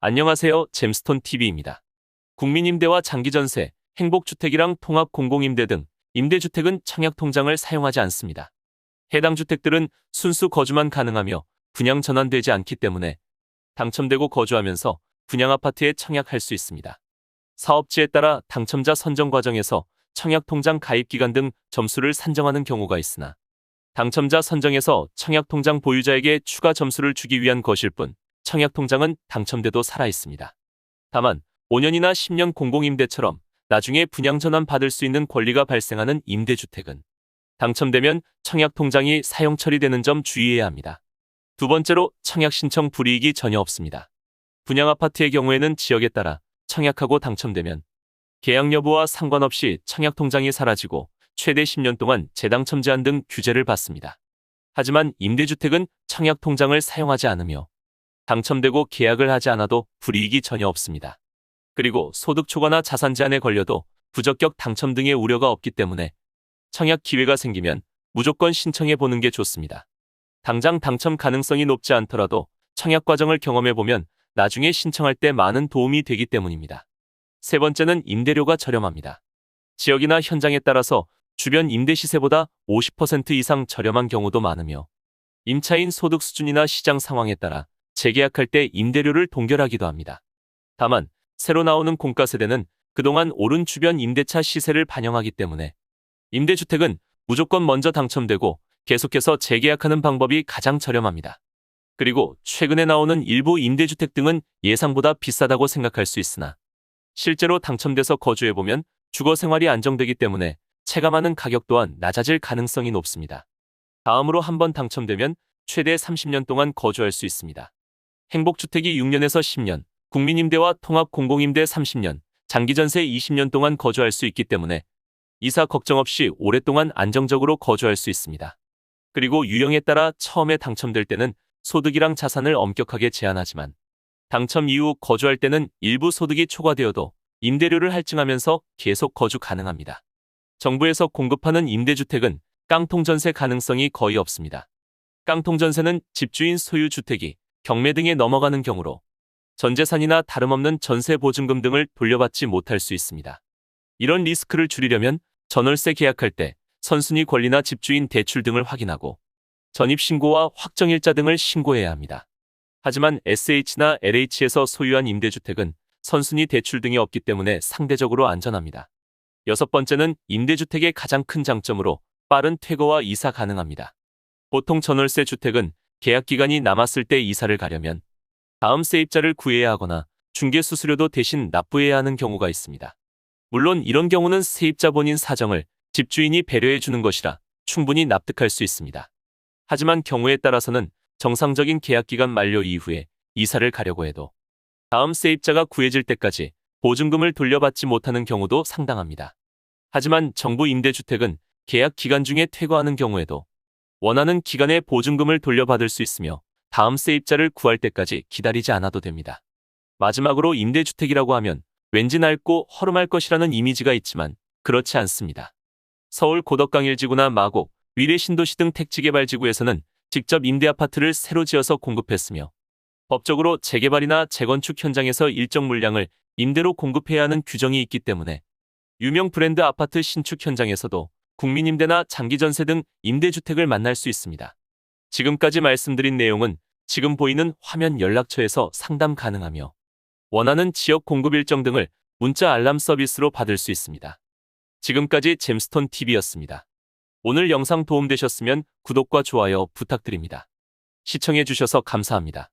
안녕하세요. 잼스톤TV입니다. 국민임대와 장기전세, 행복주택이랑 통합공공임대 등 임대주택은 청약통장을 사용하지 않습니다. 해당 주택들은 순수 거주만 가능하며 분양 전환되지 않기 때문에 당첨되고 거주하면서 분양아파트에 청약할 수 있습니다. 사업지에 따라 당첨자 선정 과정에서 청약통장 가입기간 등 점수를 산정하는 경우가 있으나 당첨자 선정에서 청약통장 보유자에게 추가 점수를 주기 위한 것일 뿐 청약통장은 당첨돼도 살아있습니다. 다만 5년이나 10년 공공임대처럼 나중에 분양 전환 받을 수 있는 권리가 발생하는 임대주택은 당첨되면 청약통장이 사용 처리되는 점 주의해야 합니다. 두 번째로 청약 신청 불이익이 전혀 없습니다. 분양아파트의 경우에는 지역에 따라 청약하고 당첨되면 계약 여부와 상관없이 청약통장이 사라지고 최대 10년 동안 재당첨 제한 등 규제를 받습니다. 하지만 임대주택은 청약통장을 사용하지 않으며 당첨되고 계약을 하지 않아도 불이익이 전혀 없습니다. 그리고 소득 초과나 자산 제한에 걸려도 부적격 당첨 등의 우려가 없기 때문에 청약 기회가 생기면 무조건 신청해 보는 게 좋습니다. 당장 당첨 가능성이 높지 않더라도 청약 과정을 경험해 보면 나중에 신청할 때 많은 도움이 되기 때문입니다. 세 번째는 임대료가 저렴합니다. 지역이나 현장에 따라서 주변 임대 시세보다 50% 이상 저렴한 경우도 많으며 임차인 소득 수준이나 시장 상황에 따라 재계약할 때 임대료를 동결하기도 합니다. 다만 새로 나오는 공가 세대는 그동안 오른 주변 임대차 시세를 반영하기 때문에 임대주택은 무조건 먼저 당첨되고 계속해서 재계약하는 방법이 가장 저렴합니다. 그리고 최근에 나오는 일부 임대주택 등은 예상보다 비싸다고 생각할 수 있으나 실제로 당첨돼서 거주해보면 주거 생활이 안정되기 때문에 체감하는 가격 또한 낮아질 가능성이 높습니다. 다음으로 한번 당첨되면 최대 30년 동안 거주할 수 있습니다. 행복주택이 6년에서 10년, 국민임대와 통합공공임대 30년, 장기전세 20년 동안 거주할 수 있기 때문에 이사 걱정 없이 오랫동안 안정적으로 거주할 수 있습니다. 그리고 유형에 따라 처음에 당첨될 때는 소득이랑 자산을 엄격하게 제한하지만 당첨 이후 거주할 때는 일부 소득이 초과되어도 임대료를 할증하면서 계속 거주 가능합니다. 정부에서 공급하는 임대주택은 깡통전세 가능성이 거의 없습니다. 깡통전세는 집주인 소유 주택이 경매 등에 넘어가는 경우로 전재산이나 다름없는 전세보증금 등을 돌려받지 못할 수 있습니다. 이런 리스크를 줄이려면 전월세 계약할 때 선순위 권리나 집주인 대출 등을 확인하고 전입신고와 확정일자 등을 신고해야 합니다. 하지만 SH나 LH에서 소유한 임대주택은 선순위 대출 등이 없기 때문에 상대적으로 안전합니다. 여섯 번째는 임대주택의 가장 큰 장점으로 빠른 퇴거와 이사 가능합니다. 보통 전월세 주택은 계약기간이 남았을 때 이사를 가려면 다음 세입자를 구해야 하거나 중개수수료도 대신 납부해야 하는 경우가 있습니다. 물론 이런 경우는 세입자 본인 사정을 집주인이 배려해 주는 것이라 충분히 납득할 수 있습니다. 하지만 경우에 따라서는 정상적인 계약기간 만료 이후에 이사를 가려고 해도 다음 세입자가 구해질 때까지 보증금을 돌려받지 못하는 경우도 상당합니다. 하지만 정부 임대주택은 계약 기간 중에 퇴거하는 경우에도 원하는 기간에 보증금을 돌려받을 수 있으며 다음 세입자를 구할 때까지 기다리지 않아도 됩니다. 마지막으로 임대주택이라고 하면 왠지 낡고 허름할 것이라는 이미지가 있지만 그렇지 않습니다. 서울 고덕강 1지구나 마곡, 위례 신도시 등 택지개발지구에서는 직접 임대아파트를 새로 지어서 공급했으며 법적으로 재개발이나 재건축 현장에서 일정 물량을 임대로 공급해야 하는 규정이 있기 때문에 유명 브랜드 아파트 신축 현장에서도 국민임대나 장기전세 등 임대주택을 만날 수 있습니다. 지금까지 말씀드린 내용은 지금 보이는 화면 연락처에서 상담 가능하며 원하는 지역 공급 일정 등을 문자 알람 서비스로 받을 수 있습니다. 지금까지 잼스톤TV였습니다. 오늘 영상 도움되셨으면 구독과 좋아요 부탁드립니다. 시청해주셔서 감사합니다.